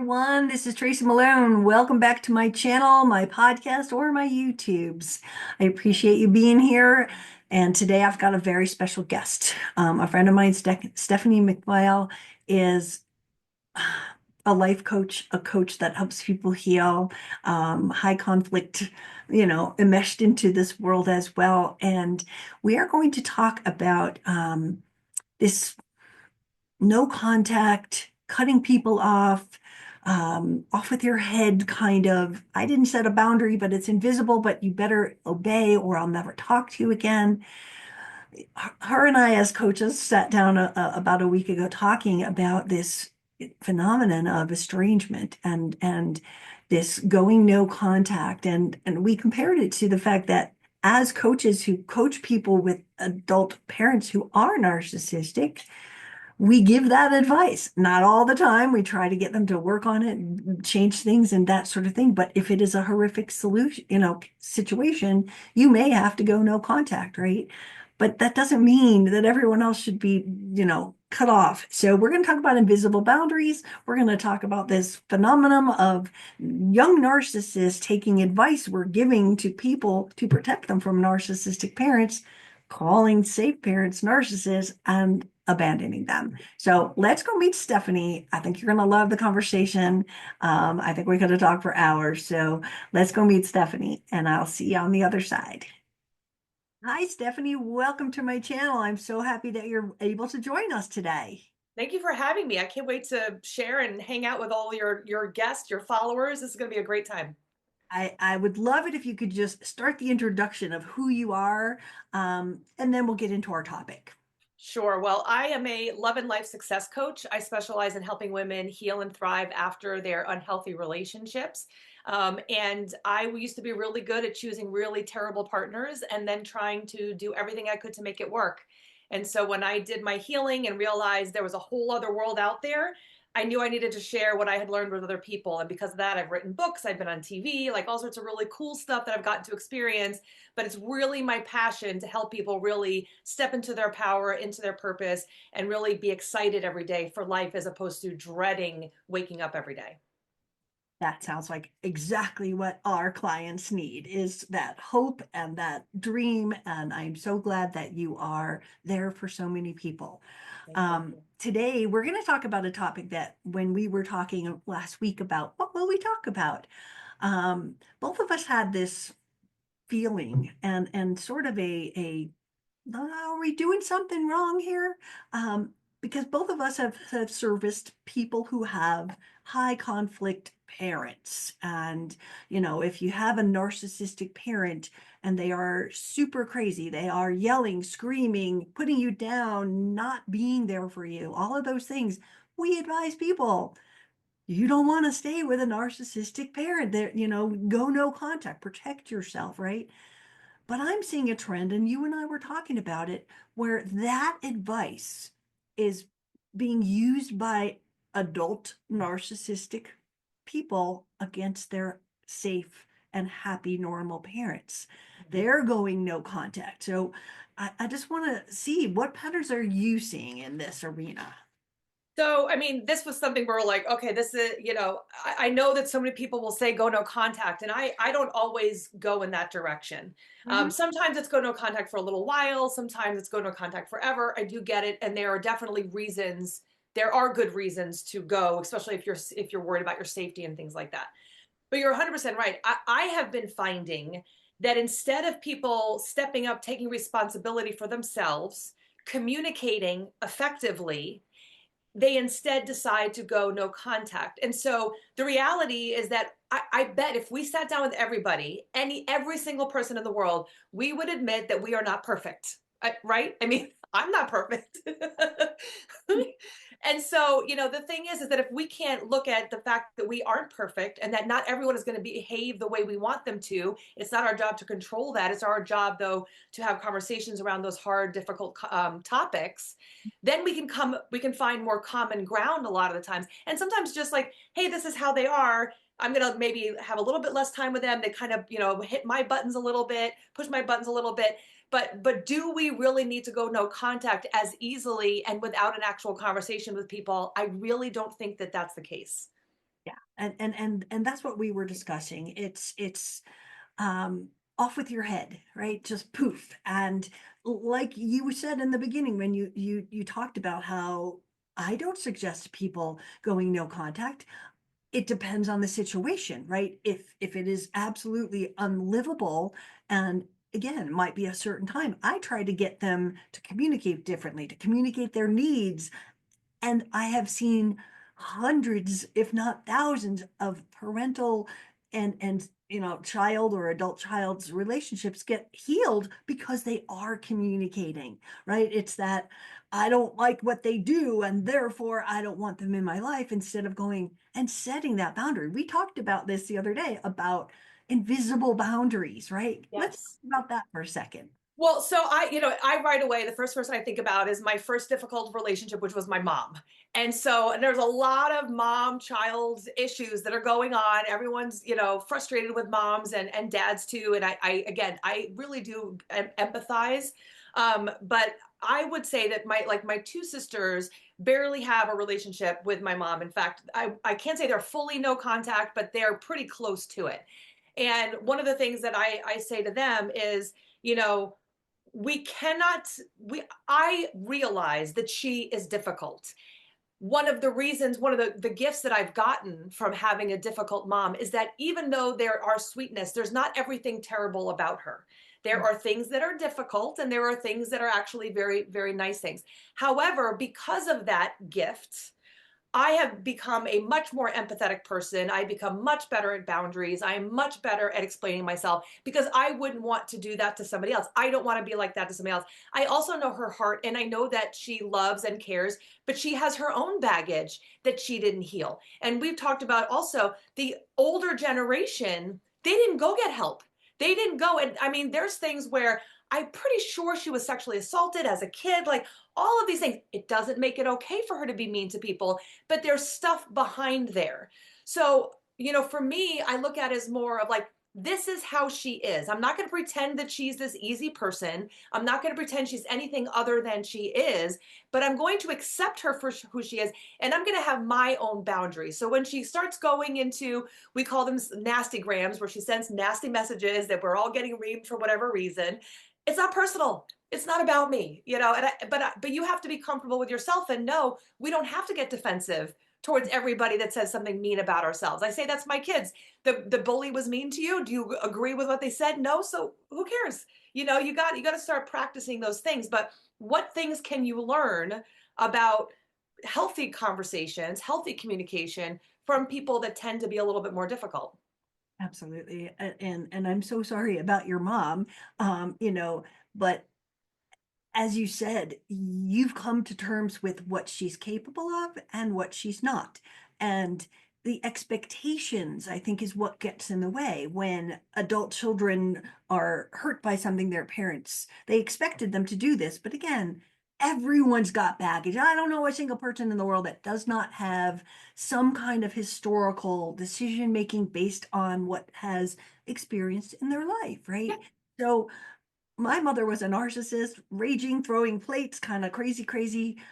everyone. This is Tracy Malone. Welcome back to my channel, my podcast, or my YouTubes. I appreciate you being here. And today I've got a very special guest. A friend of mine, Stephanie McPhail, is a life coach, a coach that helps people heal, high conflict, enmeshed into this world as well. And we are going to talk about this no contact, cutting people off with your head kind of. I didn't set a boundary, but it's invisible, but you better obey or I'll never talk to you again. Her and I, as coaches, sat down about a week ago talking about this phenomenon of estrangement and this going no contact. And we compared it to the fact that as coaches who coach people with adult parents who are narcissistic, we give that advice. Not all the time. We try to get them to work on it and change things and that sort of thing. But if it is a horrific solution, situation, you may have to go no contact, right? But that doesn't mean that everyone else should be, cut off. So we're going to talk about invisible boundaries. We're going to talk about this phenomenon of young narcissists taking advice we're giving to people to protect them from narcissistic parents, calling safe parents narcissists, and abandoning them. So let's go meet Stephanie. I think you're going to love the conversation. I think we're going to talk for hours. So let's go meet Stephanie, and I'll see you on the other side. Hi, Stephanie. Welcome to my channel. I'm so happy that you're able to join us today. Thank you for having me. I can't wait to share and hang out with all your guests, your followers. This is going to be a great time. I would love it if you could just start the introduction of who you are, and then we'll get into our topic. Sure. Well, I am a love and life success coach. I specialize in helping women heal and thrive after their unhealthy relationships. And I used to be really good at choosing really terrible partners and then trying to do everything I could to make it work. And so when I did my healing and realized there was a whole other world out there, I knew I needed to share what I had learned with other people. And because of that, I've written books, I've been on TV, like all sorts of really cool stuff that I've gotten to experience. But it's really my passion to help people really step into their power, into their purpose, and really be excited every day for life as opposed to dreading waking up every day. That sounds like exactly what our clients need, is that hope and that dream. And I'm so glad that you are there for so many people. Thank you. Today, we're going to talk about a topic that when we were talking last week about what will we talk about, both of us had this feeling and sort of are we doing something wrong here? Because both of us have serviced people who have high conflict parents. And, if you have a narcissistic parent and they are super crazy, they are yelling, screaming, putting you down, not being there for you, all of those things, we advise people. You don't want to stay with a narcissistic parent. There, go no contact, protect yourself, right? But I'm seeing a trend, and you and I were talking about it, where that advice is being used by adult narcissistic people against their safe and happy, normal parents. They're going no contact. So I just want to see, what patterns are you seeing in this arena? So, I mean, this was something where we're like, okay, this is, I know that so many people will say go no contact, and I don't always go in that direction. Mhm. Sometimes it's go no contact for a little while. Sometimes it's go no contact forever. I do get it. And there are definitely reasons. There are good reasons to go, especially if you're worried about your safety and things like that. But you're 100% right. I have been finding that instead of people stepping up, taking responsibility for themselves, communicating effectively, they instead decide to go no contact. And so the reality is that I bet if we sat down with everybody, every single person in the world, we would admit that we are not perfect, right? I mean, I'm not perfect. And so, the thing is that if we can't look at the fact that we aren't perfect and that not everyone is going to behave the way we want them to, it's not our job to control that. It's our job, though, to have conversations around those hard, difficult topics. Then we can find more common ground a lot of the times. And sometimes just like, hey, this is how they are. I'm going to maybe have a little bit less time with them. They kind of, hit my buttons a little bit, push my buttons a little bit. But do we really need to go no contact as easily and without an actual conversation with people? I really don't think that that's the case. Yeah. And that's what we were discussing. It's off with your head, right? Just poof. And like you said in the beginning, when you talked about how I don't suggest people going no contact. It depends on the situation, right? If it is absolutely unlivable, and again, it might be a certain time, I try to get them to communicate differently, to communicate their needs, and I have seen hundreds, if not thousands, of parental and child or adult child's relationships get healed because they are communicating, right? It's that I don't like what they do and therefore I don't want them in my life, instead of going and setting that boundary. We talked about this the other day about invisible boundaries, right? Let's Yes. talk about that for a second. Well, so I right away, the first person I think about is my first difficult relationship, which was my mom. And there's a lot of mom child issues that are going on. Everyone's, frustrated with moms and dads too. And again, I really do empathize. But I would say that my two sisters barely have a relationship with my mom. In fact, I can't say they're fully no contact, but they're pretty close to it. And one of the things that I say to them is, you know, we cannot we I realize that she is difficult. One of the gifts that I've gotten from having a difficult mom is that even though there are sweetness, there's not everything terrible about her. There are things that are difficult and there are things that are actually very, very nice things. However, because of that gift, I have become a much more empathetic person. I become much better at boundaries. I am much better at explaining myself because I wouldn't want to do that to somebody else. I don't want to be like that to somebody else. I also know her heart and I know that she loves and cares, but she has her own baggage that she didn't heal. And we've talked about also the older generation, they didn't go get help. They didn't go. And I mean, there's things where I'm pretty sure she was sexually assaulted as a kid, like all of these things. It doesn't make it okay for her to be mean to people, but there's stuff behind there. So, for me, I look at it as more of like, this is how she is. I'm not going to pretend that she's this easy person. I'm not going to pretend she's anything other than she is, but I'm going to accept her for who she is. And I'm going to have my own boundaries. So when she starts going into, we call them nasty grams, where she sends nasty messages that we're all getting reamed for whatever reason, it's not personal. It's not about me, but you have to be comfortable with yourself and know we don't have to get defensive towards everybody that says something mean about ourselves. I say that's my kids. The bully was mean to you. Do you agree with what they said? No. So who cares? You got to start practicing those things. But what things can you learn about healthy conversations, healthy communication from people that tend to be a little bit more difficult? Absolutely. And I'm so sorry about your mom. But as you said, you've come to terms with what she's capable of and what she's not. And the expectations, I think, is what gets in the way when adult children are hurt by something their parents, they expected them to do this. But again, everyone's got baggage. I don't know a single person in the world that does not have some kind of historical decision making based on what has experienced in their life, Yeah. right? So my mother was a narcissist, raging, throwing plates, kind of crazy, crazy.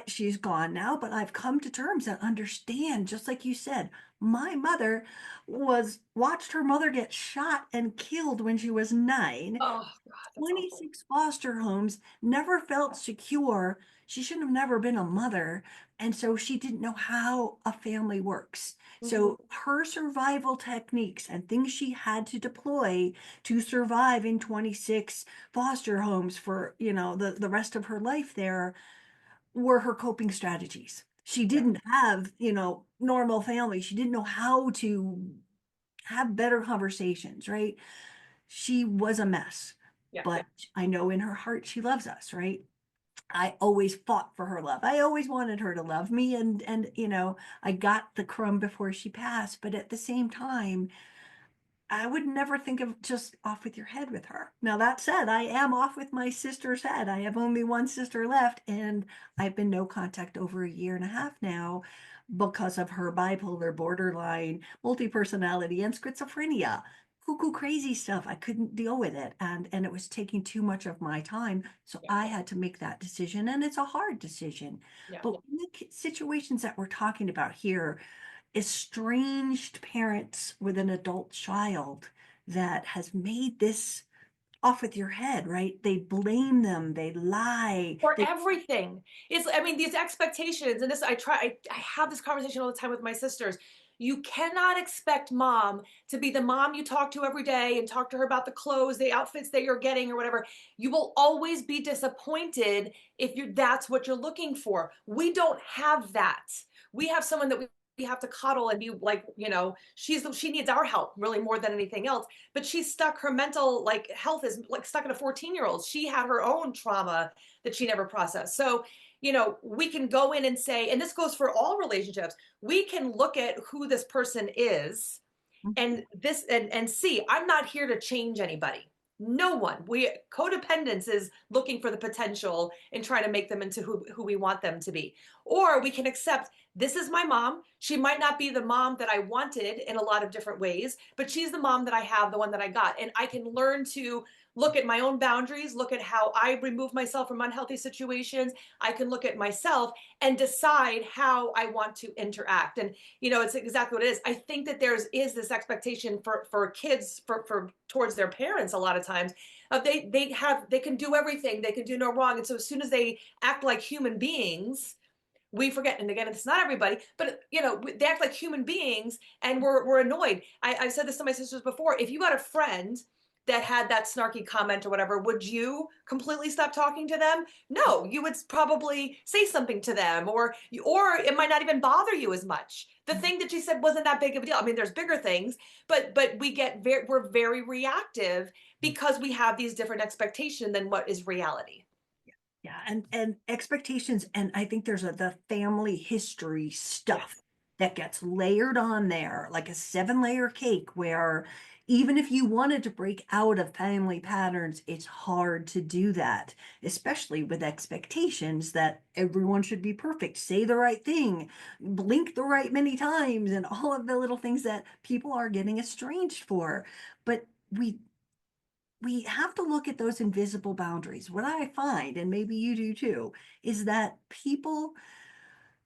She's gone now, but I've come to terms and understand, just like you said, my mother was watched her mother get shot and killed when she was 9. Oh God, that's awful. 26 foster homes, never felt secure. She shouldn't have never been a mother. And so she didn't know how a family works. Mhm. So her survival techniques and things she had to deploy to survive in 26 foster homes for, the rest of her life there were her coping strategies. She Yeah, didn't have, normal family. She didn't know how to have better conversations, right? She was a mess, yeah, but I know in her heart she loves us, right? I always fought for her love. I always wanted her to love me, and I got the crumb before she passed, but at the same time, I would never think of just off with your head with her. Now, that said, I am off with my sister's head. I have only one sister left, and I've been no contact over a year and a half now because of her bipolar, borderline, multi-personality, and schizophrenia. Cuckoo crazy stuff. I couldn't deal with it, and it was taking too much of my time. So yeah, I had to make that decision, and it's a hard decision. yeah. But in the situations that we're talking about here, estranged parents with an adult child that has made this off with your head, right? They blame them, they lie, For they everything. It's, I mean, these expectations, and this, I have this conversation all the time with my sisters. You cannot expect mom to be the mom you talk to every day and talk to her about the clothes, the outfits that you're getting or whatever. You will always be disappointed if that's what you're looking for. We don't have that. We have someone that we have to cuddle and be like, she needs our help really more than anything else. But she's stuck, her mental like health is like stuck in a 14-year-old. She had her own trauma that she never processed. So, we can go in and say, and this goes for all relationships, we can look at who this person is and this and see, I'm not here to change anybody. No one. Codependence is looking for the potential and trying to make them into who we want them to be. Or we can accept, this is my mom. She might not be the mom that I wanted in a lot of different ways, but she's the mom that I have, the one that I got. And I can learn to look at my own boundaries, look at how I remove myself from unhealthy situations. I can look at myself and decide how I want to interact. And it's exactly what it is. I think that is this expectation for kids for towards their parents a lot of times. They can do everything, they can do no wrong, and so as soon as they act like human beings, we forget. And again, it's not everybody, but they act like human beings, and we're annoyed. I've said this to my sisters before. If you had a friend that had that snarky comment or whatever, would you completely stop talking to them? No, you would probably say something to them, or it might not even bother you as much. The thing that you said wasn't that big of a deal. I mean, there's bigger things, but we're very reactive because we have these different expectations than what is reality. Yeah, and expectations, and I think there's the family history stuff Yes. that gets layered on there like a 7-layer cake where even if you wanted to break out of family patterns, it's hard to do that, especially with expectations that everyone should be perfect, say the right thing, blink the right many times, and all of the little things that people are getting estranged for. But we have to look at those invisible boundaries. What I find, and maybe you do too, is that people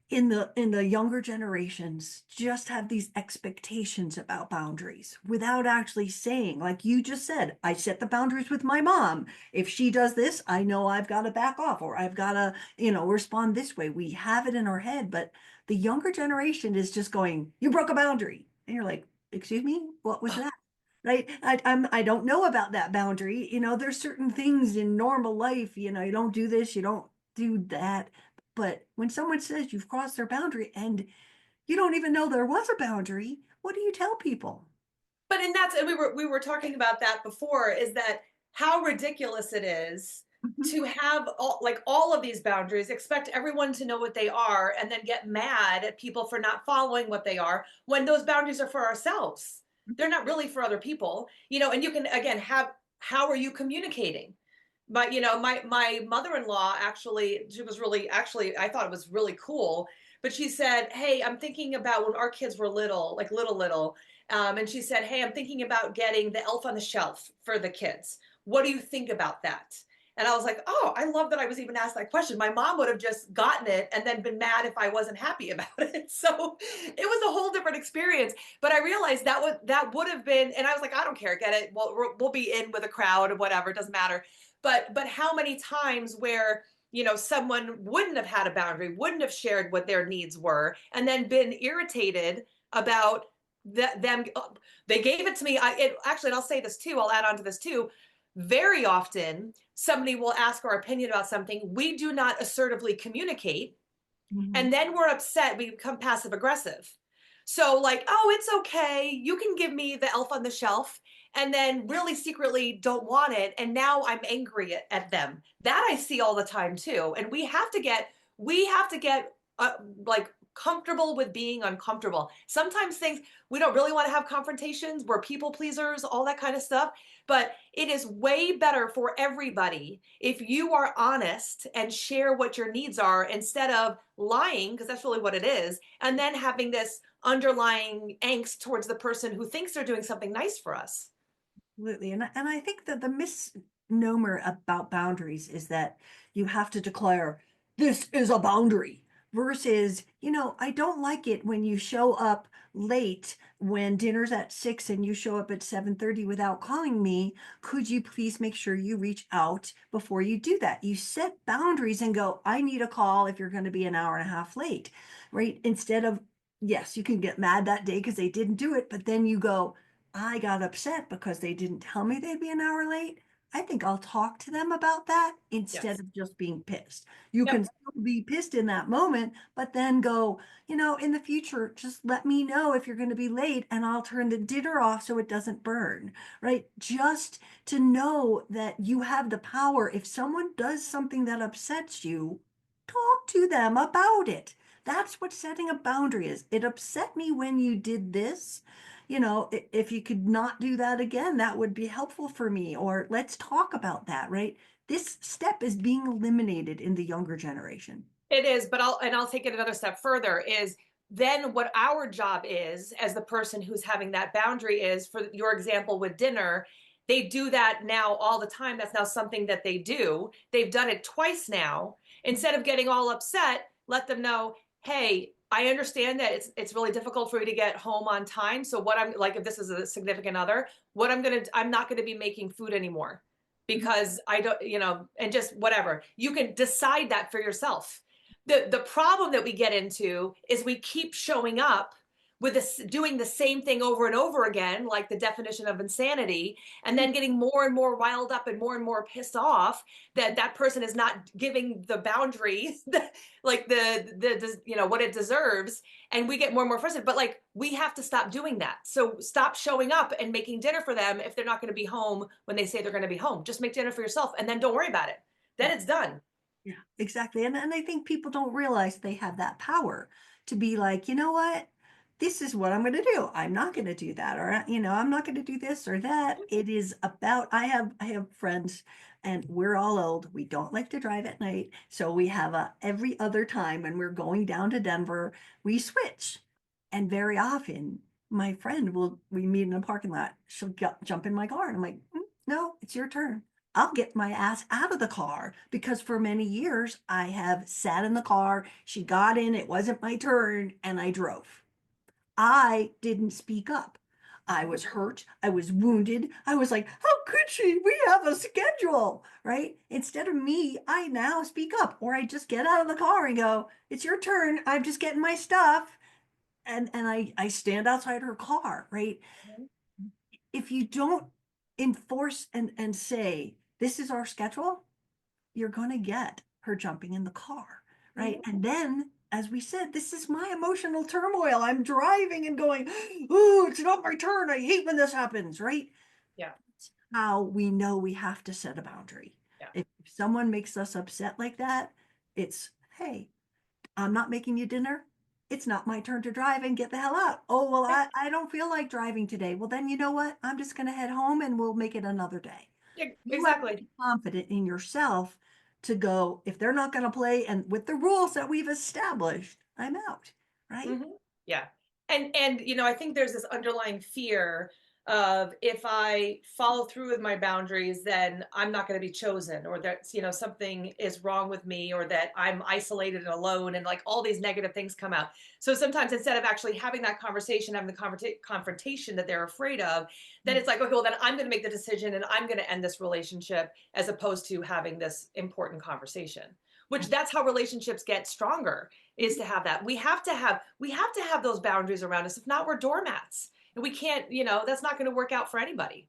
in the younger generations just have these expectations about boundaries without actually saying, like you just said, I set the boundaries with my mom. If she does this, I know I've got to back off or I've got to, respond this way. We have it in our head, but the younger generation is just going, you broke a boundary. And you're like, excuse me, what was that? Right? I don't know about that boundary. There's certain things in normal life, you don't do this, you don't do that. But when someone says you've crossed their boundary and you don't even know there was a boundary, what do you tell people? But and that's and we were talking about that before, is that how ridiculous it is Mhm. to have all of these boundaries, expect everyone to know what they are, and then get mad at people for not following what they are when those boundaries are for ourselves. They're not really for other people, and you can again have, how are you communicating? But my mother-in-law, actually, she was really, actually, I thought it was really cool. But she said, "Hey, I'm thinking about when our kids were little, like little, and she said, "Hey, I'm thinking about getting the Elf on the Shelf for the kids. What do you think about that?" And I was like, "Oh, I love that I was even asked that question. My mom would have just gotten it and then been mad if I wasn't happy about it." So it was a whole different experience. But I realized that would have been, and I was like, "I don't care, get it. We'll be in with a crowd or whatever. It doesn't matter." But how many times where someone wouldn't have had a boundary, wouldn't have shared what their needs were, and then been irritated about them. They gave it to me. Actually, and I'll say this too, I'll add on to this too. Very often somebody will ask our opinion about something, we do not assertively communicate, Mhm. and then we're upset, we become passive aggressive. So like, oh, it's okay, you can give me the Elf on the Shelf, and then really secretly don't want it, and now I'm angry at them. That I see all the time too. And we have to get uh, like comfortable with being uncomfortable. Sometimes things, we don't really want to have confrontations, we're people pleasers, all that kind of stuff, but it is way better for everybody if you are honest and share what your needs are instead of lying, because that's really what it is, and then having this underlying angst towards the person who thinks they're doing something nice for us. Absolutely. And I think that the misnomer about boundaries is that you have to declare this is a boundary versus, I don't like it when you show up late when dinner's at 6 and you show up at 7:30 without calling me. Could you please make sure you reach out before you do that? You set boundaries and go, I need a call if you're going to be an hour and a half late, right? Instead of, yes, you can get mad that day because they didn't do it, but then you go, I got upset because they didn't tell me they'd be an hour late. I think I'll talk to them about that instead Yes. of just being pissed. You can Yep. still be pissed in that moment, but then go, in the future, just let me know if you're going to be late and I'll turn the dinner off so it doesn't burn, right? Just to know that you have the power. If someone does something that upsets you, talk to them about it. That's what setting a boundary is. It upset me when you did this. If you could not do that again, that would be helpful for me. Or let's talk about that, right? This step is being eliminated in the younger generation. It is, but I'll take it another step further is then what our job is as the person who's having that boundary is for your example with dinner, they do that now all the time. That's now something that they do. They've done it twice now. Instead of getting all upset, let them know, hey, I understand that it's really difficult for you to get home on time. So what I'm like, if this is a significant other, I'm not gonna be making food anymore because I don't, and just whatever. You can decide that for yourself. The problem that we get into is we keep showing up with this doing the same thing over and over again, like the definition of insanity, and then getting more and more riled up and more pissed off that that person is not giving the boundary like what it deserves, and we get more and more frustrated. But like we have to stop doing that. So stop showing up and making dinner for them if they're not going to be home when they say they're going to be home. Just make dinner for yourself and then don't worry about it. Then Yeah. it's done. Yeah, exactly. And I think people don't realize they have that power to be like, you know what? This is what I'm going to do. I'm not going to do that, or I'm not going to do this or that. It is about I have friends and we're all old. We don't like to drive at night. So we have a every other time when we're going down to Denver, we switch. And very often my friend will we meet in a parking lot. She'll jump in my car and I'm like, no, it's your turn. I'll get my ass out of the car because for many years I have sat in the car. She got in, it wasn't my turn, and I drove. I didn't speak up. I was hurt. I was wounded. I was like, how could she? We have a schedule, right? Instead of me, I now speak up or I just get out of the car and go, it's your turn. I'm just getting my stuff. And I stand outside her car, right? If you don't enforce and say, this is our schedule, you're going to get her jumping in the car, right? Mhm. And then, as we said, this is my emotional turmoil. I'm driving and going, ooh, it's not my turn. I hate when this happens, right? Yeah. It's how we know we have to set a boundary. Yeah. If someone makes us upset like that, it's, hey, I'm not making you dinner. It's not my turn to drive and get the hell out. Oh, well, Yep. I don't feel like driving today. Well, then you know what? I'm just going to head home and we'll make it another day. Yeah, You have to exactly. be confident in yourself to go, if they're not going to play and with the rules that we've established, I'm out, right? Mhm. Yeah. And I think there's this underlying fear of if I follow through with my boundaries, then I'm not going to be chosen, or that something is wrong with me, or that I'm isolated and alone, and like all these negative things come out. So sometimes instead of actually having that conversation, having the confrontation that they're afraid of, then it's like, okay, well then I'm going to make the decision and I'm going to end this relationship, as opposed to having this important conversation. Which that's how relationships get stronger, is to have that. We have to have those boundaries around us. If not, we're doormats. And we can't, that's not going to work out for anybody.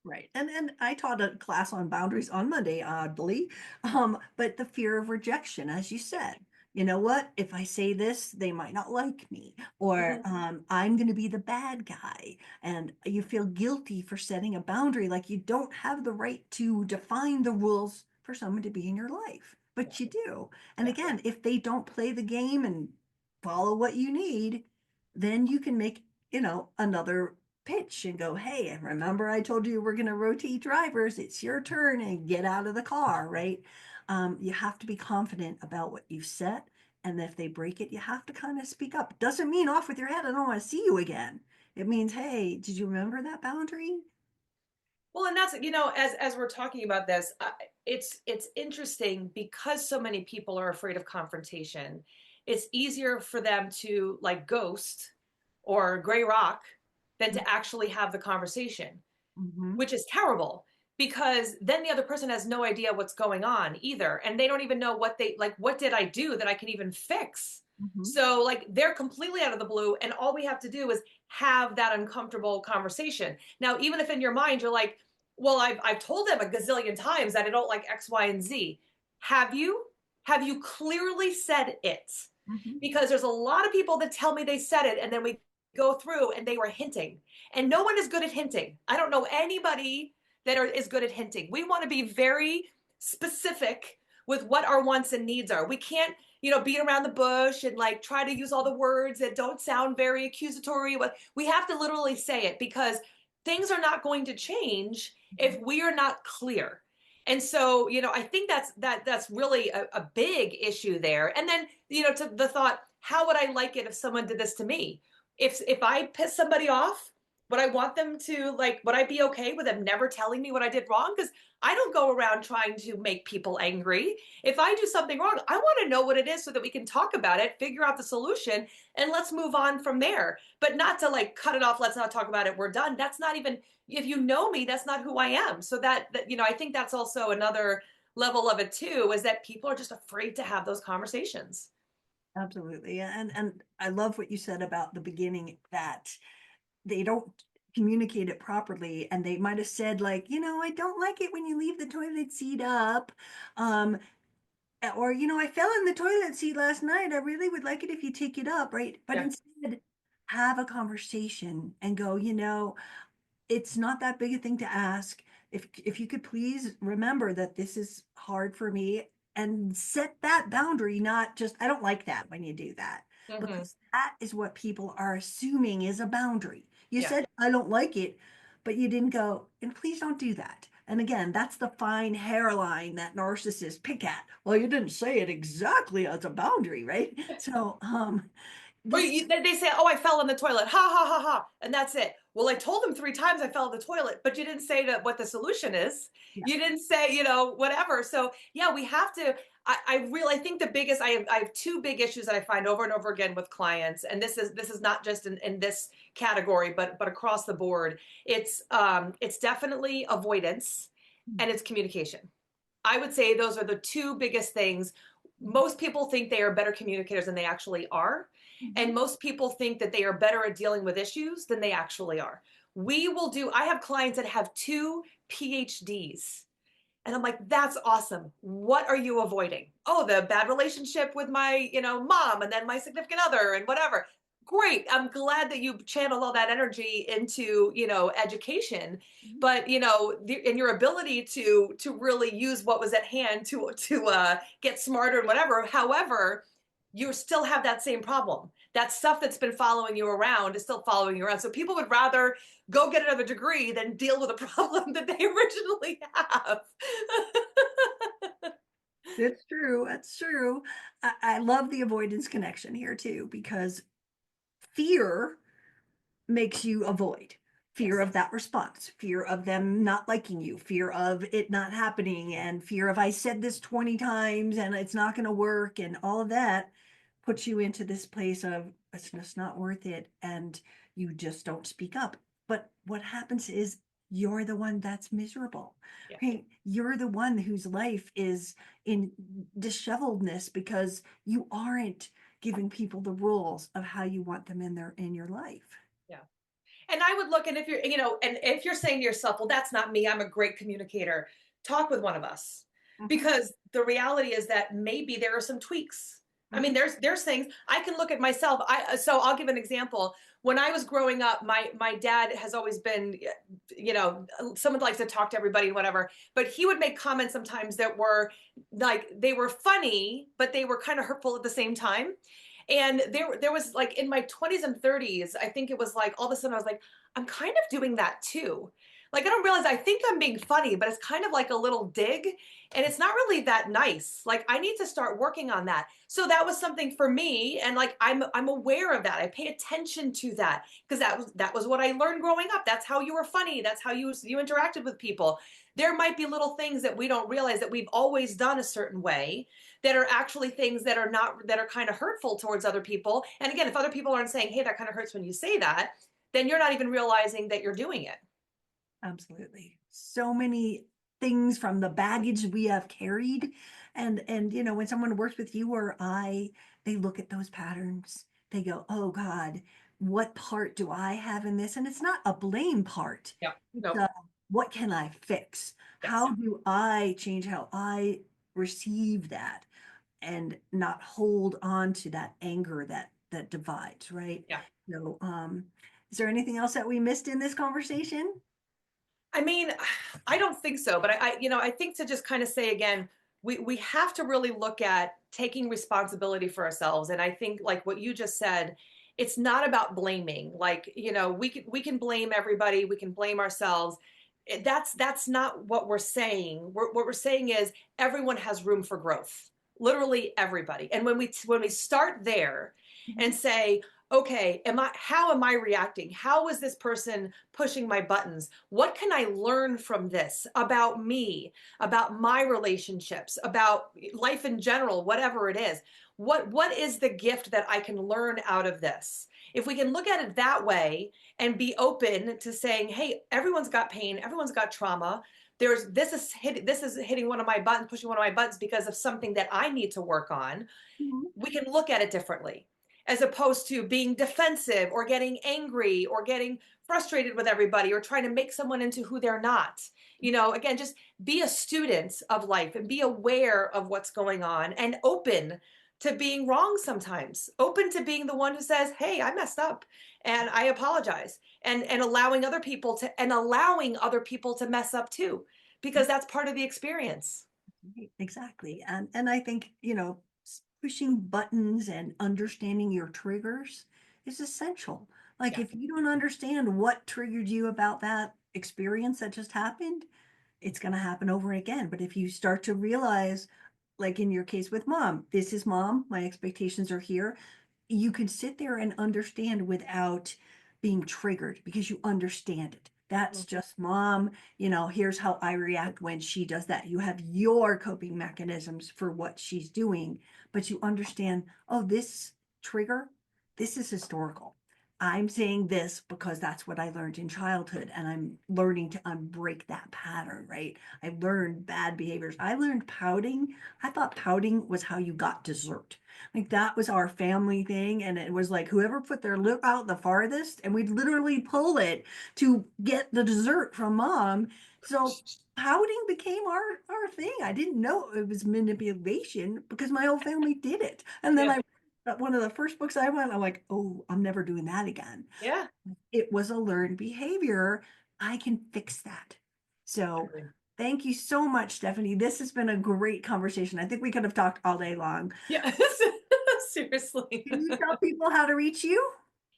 Right. And I taught a class on boundaries on Monday, oddly. But the fear of rejection, as you said, you know what? If I say this, they might not like me, or Mhm. I'm going to be the bad guy. And you feel guilty for setting a boundary, like you don't have the right to define the rules for someone to be in your life, Yeah. but you do. And Yeah. again, if they don't play the game and follow what you need, then you can make, another pitch and go, hey, remember I told you we're going to rotate drivers. It's your turn and get out of the car, right? You have to be confident about what you've set. And if they break it, you have to kind of speak up. Doesn't mean off with your head, I don't want to see you again. It means, hey, did you remember that boundary? Well, and that's as we're talking about this, it's interesting because so many people are afraid of confrontation. it's easier for them to like ghost or gray rock than to actually have the conversation, Mm-hmm. which is terrible because then the other person has no idea what's going on either. And they don't even know what they like, what did I do that I can even fix? Mm-hmm. So like they're completely out of the blue. And all we have to do is have that uncomfortable conversation. Now, even if in your mind you're like, well, I've told them a gazillion times that I don't like X, Y, and Z. Have you? Have you clearly said it? Mm-hmm. Because there's a lot of people that tell me they said it and then we go through and they were hinting. And no one is good at hinting. I don't know anybody is good at hinting. We want to be very specific with what our wants and needs are. We can't, beat around the bush and like try to use all the words that don't sound very accusatory. But we have to literally say it because things are not going to change if we are not clear. And so, I think that's really a big issue there. And then, to the thought, how would I like it if someone did this to me? If I piss somebody off, would I want them to like, would I be okay with them never telling me what I did wrong? Because I don't go around trying to make people angry. If I do something wrong, I want to know what it is so that we can talk about it, figure out the solution, and let's move on from there. But not to like cut it off, let's not talk about it, we're done. That's not even, if you know me, that's not who I am. So I think that's also another level of it too, is that people are just afraid to have those conversations. Absolutely. And I love what you said about the beginning that they don't communicate it properly, and they might have said like, I don't like it when you leave the toilet seat up. Um, or, I fell in the toilet seat last night. I really would like it if you take it up, right? But Yeah. instead, have a conversation and go, it's not that big a thing to ask. If you could please remember that this is hard for me, and set that boundary, not just I don't like that when you do that. Hmm. Because that is what people are assuming is a boundary. You Yeah. said I don't like it, but you didn't go, and please don't do that. And again, that's the fine hairline that narcissists pick at. Well, you didn't say it exactly as a boundary, right? So Or this is they say, "Oh, I fell in the toilet." Ha ha ha ha, and that's it. Well, I told them 3 times I fell in the toilet, but you didn't say what the solution is. yeah. You didn't say, whatever. So yeah, we have to. I think the biggest I have two big issues that I find over and over again with clients, and this is not just in this category, but across the board. It's definitely avoidance, and it's communication. I would say those are the two biggest things. Most people think they are better communicators than they actually are. Mhm. And most people think that they are better at dealing with issues than they actually are. I have clients that have 2 PhDs. And I'm like, that's awesome. What are you avoiding? Oh, the bad relationship with my, mom and then my significant other and whatever. Great. I'm glad that you channel all that energy into, education, but in your ability to really use what was at hand to get smarter and whatever. However, you still have that same problem. That stuff that's been following you around is still following you around. So people would rather go get another degree than deal with a problem that they originally have. It's true. That's true. I love the avoidance connection here too, because fear makes you avoid fear Yes. of that response, fear of them not liking you, fear of it not happening, and fear of I said this 20 times and it's not going to work, and all of that puts you into this place of it's just not worth it, and you just don't speak up. But what happens is you're the one that's miserable, Yeah. right? You're the one whose life is in disheveledness because you aren't giving people the rules of how you want them in your life. Yeah. And I would look, and if you're saying to yourself, well, that's not me, I'm a great communicator, talk with one of us. Mhm, Because the reality is that maybe there are some tweaks. I mean, mhm, there's things I can look at myself. So I'll give an example. When I was growing up, my dad has always been, someone likes to talk to everybody and whatever, but he would make comments sometimes that were like they were funny, but they were kind of hurtful at the same time. And there was like in my 20s and 30s, I think it was like all of a sudden I was like, I'm kind of doing that too. Like, I don't realize, I think I'm being funny, but it's kind of like a little dig. And it's not really that nice. Like, I need to start working on that. So that was something for me. And like, I'm aware of that. I pay attention to that because that was what I learned growing up. That's how you were funny. That's how you interacted with people. There might be little things that we don't realize that we've always done a certain way that are actually things that are not, that are kind of hurtful towards other people. And again, if other people aren't saying, hey, that kind of hurts when you say that, then you're not even realizing that you're doing it. Absolutely. So many things from the baggage we have carried. And when someone works with you or I, they look at those patterns. They go, "Oh God, what part do I have in this?" And it's not a blame part. Yeah. It's Nope. a, what can I fix? Yes. How do I change how I receive that and not hold on to that anger that divides, right? Yeah. So, is there anything else that we missed in this conversation? I mean, I don't think so, but I think to just kind of say again, we have to really look at taking responsibility for ourselves. And I think like what you just said, it's not about blaming. Like, we can blame everybody, we can blame ourselves. That's not what we're saying. What we're saying is everyone has room for growth. Literally everybody. And when we start there and say, okay, how am I reacting? How is this person pushing my buttons? What can I learn from this about me, about my relationships, about life in general, whatever it is? What is the gift that I can learn out of this? If we can look at it that way and be open to saying, hey, everyone's got pain, everyone's got trauma. This is hitting one of my buttons, pushing one of my buttons because of something that I need to work on. Mhm. We can look at it differently as opposed to being defensive or getting angry or getting frustrated with everybody or trying to make someone into who they're not. Again, just be a student of life and be aware of what's going on and open to being wrong sometimes, open to being the one who says, hey, I messed up and I apologize, and allowing other people to mess up too, because that's part of the experience. Right, exactly. And I think, pushing buttons and understanding your triggers is essential. Like Yeah. if you don't understand what triggered you about that experience that just happened, it's going to happen over again. But if you start to realize, like in your case with mom, this is mom, my expectations are here, you can sit there and understand without being triggered because you understand it. That's just mom, here's how I react when she does that. You have your coping mechanisms for what she's doing, but you understand, oh, this trigger, this is historical. I'm saying this because that's what I learned in childhood, and I'm learning to unbreak that pattern, right? I learned bad behaviors. I learned pouting. I thought pouting was how you got dessert. Like that was our family thing. And it was like whoever put their lip out the farthest, and we'd literally pull it to get the dessert from mom. So pouting became our thing. I didn't know it was manipulation because my whole family did it. And then Yeah. I one of the first books I went, I'm like, oh, I'm never doing that again. Yeah. It was a learned behavior. I can fix that. So thank you so much, Stephanie. This has been a great conversation. I think we could have talked all day long. Yeah. Seriously. Can you tell people how to reach you?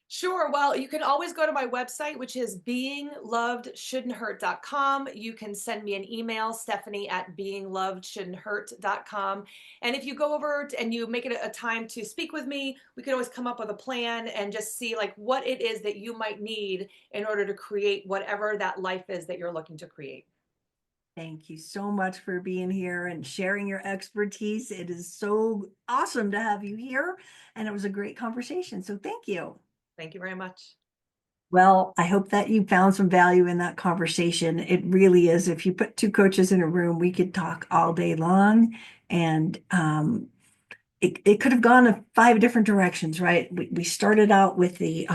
Sure. Well, you can always go to my website, which is beinglovedshouldn'thurt.com. You can send me an email, Stephanie at beinglovedshouldn'thurt.com. And if you go over and you make it a time to speak with me, we can always come up with a plan and just see like what it is that you might need in order to create whatever that life is that you're looking to create. Thank you so much for being here and sharing your expertise. It is so awesome to have you here, and it was a great conversation. So thank you. Thank you very much. Well, I hope that you found some value in that conversation. It really is. If you put two coaches in a room, we could talk all day long. And it could have gone in 5 different directions, right? We started out with the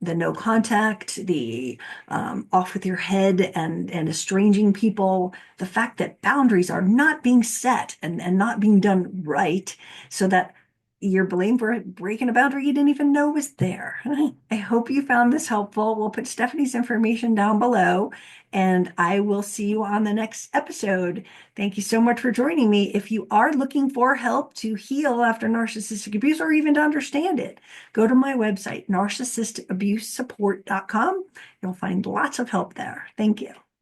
no contact, the off with your head and estranging people, the fact that boundaries are not being set and not being done right, so that you're blamed for breaking a boundary you didn't even know was there. I hope you found this helpful. We'll put Stephanie's information down below, and I will see you on the next episode. Thank you so much for joining me. If you are looking for help to heal after narcissistic abuse or even to understand it, go to my website, narcissistabusesupport.com. You'll find lots of help there. Thank you.